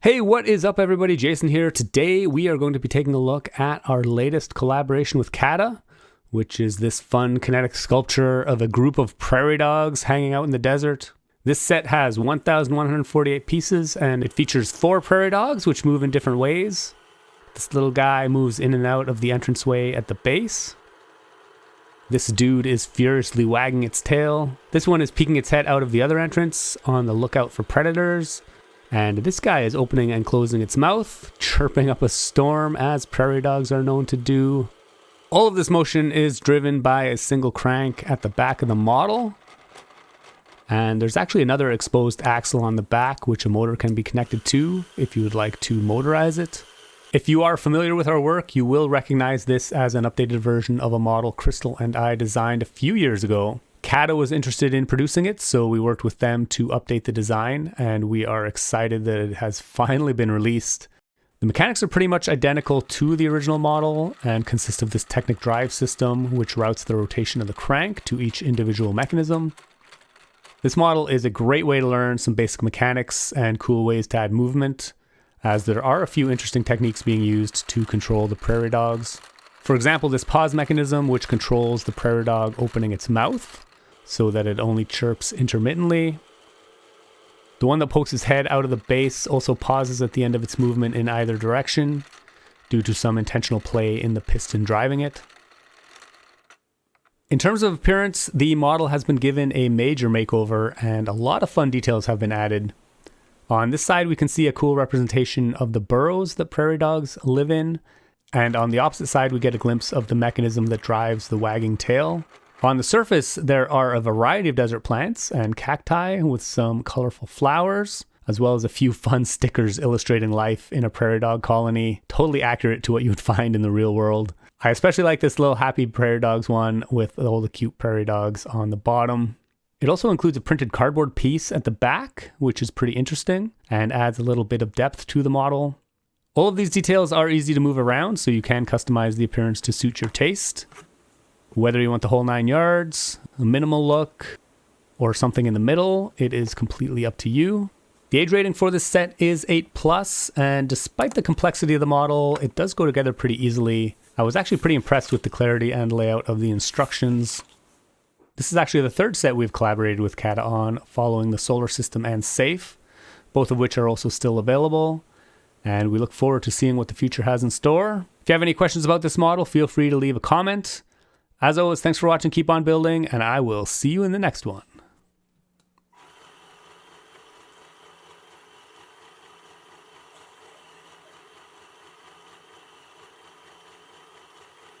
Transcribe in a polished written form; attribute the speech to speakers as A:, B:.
A: Hey, what is up everybody? Jason here. Today we are going to be taking a look at our latest collaboration with CADA, which is this fun kinetic sculpture of a group of prairie dogs hanging out in the desert. This set has 1,148 pieces and it features 4 prairie dogs which move in different ways. This little guy moves in and out of the entranceway at the base. This dude is furiously wagging its tail. This one is peeking its head out of the other entrance on the lookout for predators. And this guy is opening and closing its mouth, chirping up a storm as prairie dogs are known to do. All of this motion is driven by a single crank at the back of the model. And there's actually another exposed axle on the back which a motor can be connected to if you would like to motorize it. If you are familiar with our work, you will recognize this as an updated version of a model Crystal and I designed a few years ago. CADA was interested in producing it, so we worked with them to update the design, and we are excited that it has finally been released. The mechanics are pretty much identical to the original model and consist of this Technic drive system, which routes the rotation of the crank to each individual mechanism. This model is a great way to learn some basic mechanics and cool ways to add movement, as there are a few interesting techniques being used to control the prairie dogs. For example, this pause mechanism, which controls the prairie dog opening its mouth so that it only chirps intermittently. The one that pokes its head out of the base also pauses at the end of its movement in either direction due to some intentional play in the piston driving it. In terms of appearance, the model has been given a major makeover and a lot of fun details have been added. On this side, we can see a cool representation of the burrows that prairie dogs live in. And on the opposite side, we get a glimpse of the mechanism that drives the wagging tail. On the surface, there are a variety of desert plants and cacti with some colorful flowers, as well as a few fun stickers illustrating life in a prairie dog colony, totally accurate to what you would find in the real world. I especially like this little happy prairie dogs one with all the cute prairie dogs on the bottom. It also includes a printed cardboard piece at the back, which is pretty interesting and adds a little bit of depth to the model. All of these details are easy to move around, so you can customize the appearance to suit your taste. Whether you want the whole 9 yards, a minimal look, or something in the middle, it is completely up to you. The age rating for this set is 8+, and despite the complexity of the model, it does go together pretty easily. I was actually pretty impressed with the clarity and layout of the instructions. This is actually the third set we've collaborated with CADA on, following the Solar System and Safe, both of which are also still available. And we look forward to seeing what the future has in store. If you have any questions about this model, feel free to leave a comment. As always, thanks for watching, keep on building, and I will see you in the next one.